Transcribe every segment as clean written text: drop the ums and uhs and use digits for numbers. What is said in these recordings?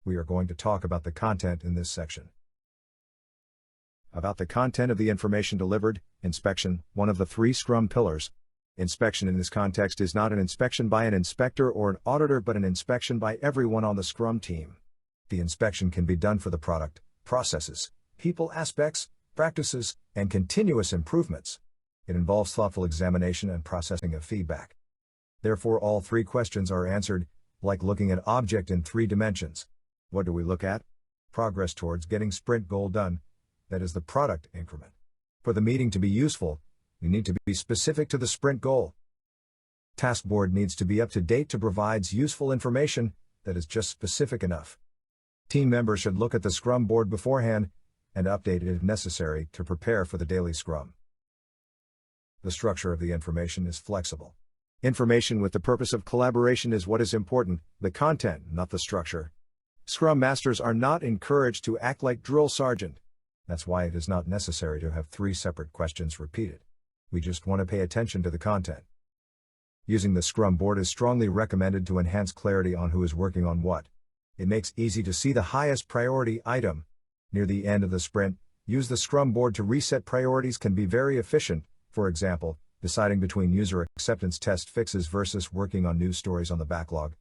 We are going to talk about the content in this section. About the content of the information delivered, inspection, one of the 3 Scrum pillars. Inspection in this context is not an inspection by an inspector or an auditor but an inspection by everyone on the Scrum team. The inspection can be done for the product, processes, people aspects, practices, and continuous improvements. It involves thoughtful examination and processing of feedback. Therefore, all 3 questions are answered, like looking at object in 3 dimensions. What do we look at? Progress towards getting sprint goal done, that is the product increment. For the meeting to be useful, we need to be specific to the sprint goal. Task board needs to be up to date to provide useful information that is just specific enough. Team members should look at the Scrum board beforehand and update it if necessary to prepare for the daily Scrum. The structure of the information is flexible. Information with the purpose of collaboration is what is important, the content, not the structure. Scrum Masters are not encouraged to act like drill sergeant. That's why it is not necessary to have 3 separate questions repeated. We just want to pay attention to the content. Using the Scrum board is strongly recommended to enhance clarity on who is working on what. It makes easy to see the highest priority item. Near the end of the sprint, use the Scrum board to reset priorities can be very efficient, for example, deciding between user acceptance test fixes versus working on new stories on the backlog.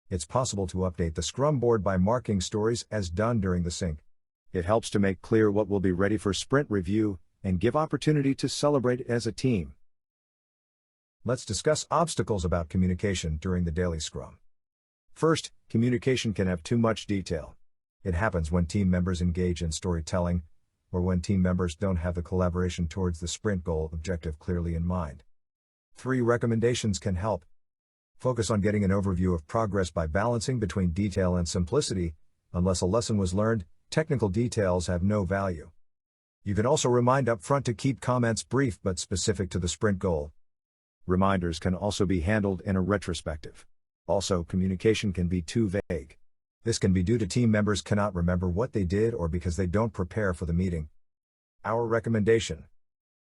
It's possible to update the Scrum board by marking stories as done during the sync. It helps to make clear what will be ready for sprint review and give opportunity to celebrate as a team. Let's discuss obstacles about communication during the daily Scrum. First, communication can have too much detail. It happens when team members engage in storytelling, or when team members don't have the collaboration towards the sprint goal objective clearly in mind. 3 recommendations can help. Focus on getting an overview of progress by balancing between detail and simplicity. Unless a lesson was learned, technical details have no value. You can also remind up front to keep comments brief but specific to the sprint goal. Reminders can also be handled in a retrospective. Also, communication can be too vague. This can be due to team members cannot remember what they did or because they don't prepare for the meeting. Our recommendation: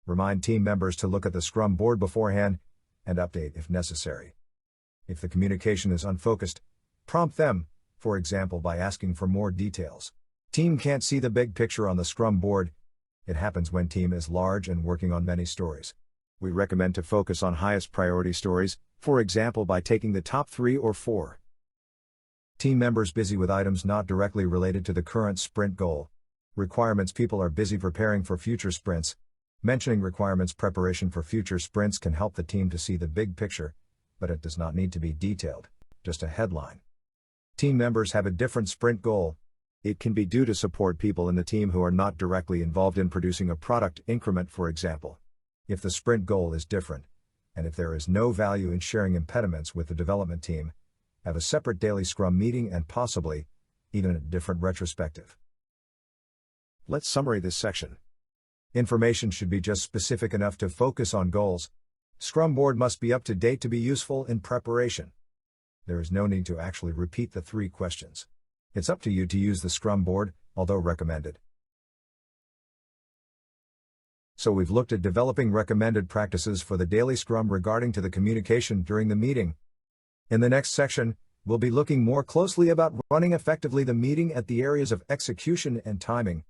remind team members to look at the Scrum board beforehand and update if necessary. If the communication is unfocused, prompt them, for example by asking for more details. Team can't see the big picture on the Scrum board. It happens when team is large and working on many stories. We recommend to focus on highest priority stories, for example by taking the top 3 or 4. Team members busy with items not directly related to the current sprint goal. Requirements people are busy preparing for future sprints. Mentioning requirements preparation for future sprints can help the team to see the big picture, but it does not need to be detailed, just a headline. Team members have a different sprint goal. It can be due to support people in the team who are not directly involved in producing a product increment, for example. If the sprint goal is different, and if there is no value in sharing impediments with the development team, have a separate daily Scrum meeting and possibly even a different retrospective. Let's summarize this section. Information should be just specific enough to focus on goals. Scrum board must be up to date to be useful in preparation. There is no need to actually repeat the 3 questions. It's up to you to use the Scrum board, although recommended. So we've looked at developing recommended practices for the daily Scrum regarding to the communication during the meeting. In the next section, we'll be looking more closely about running effectively the meeting at the areas of execution and timing.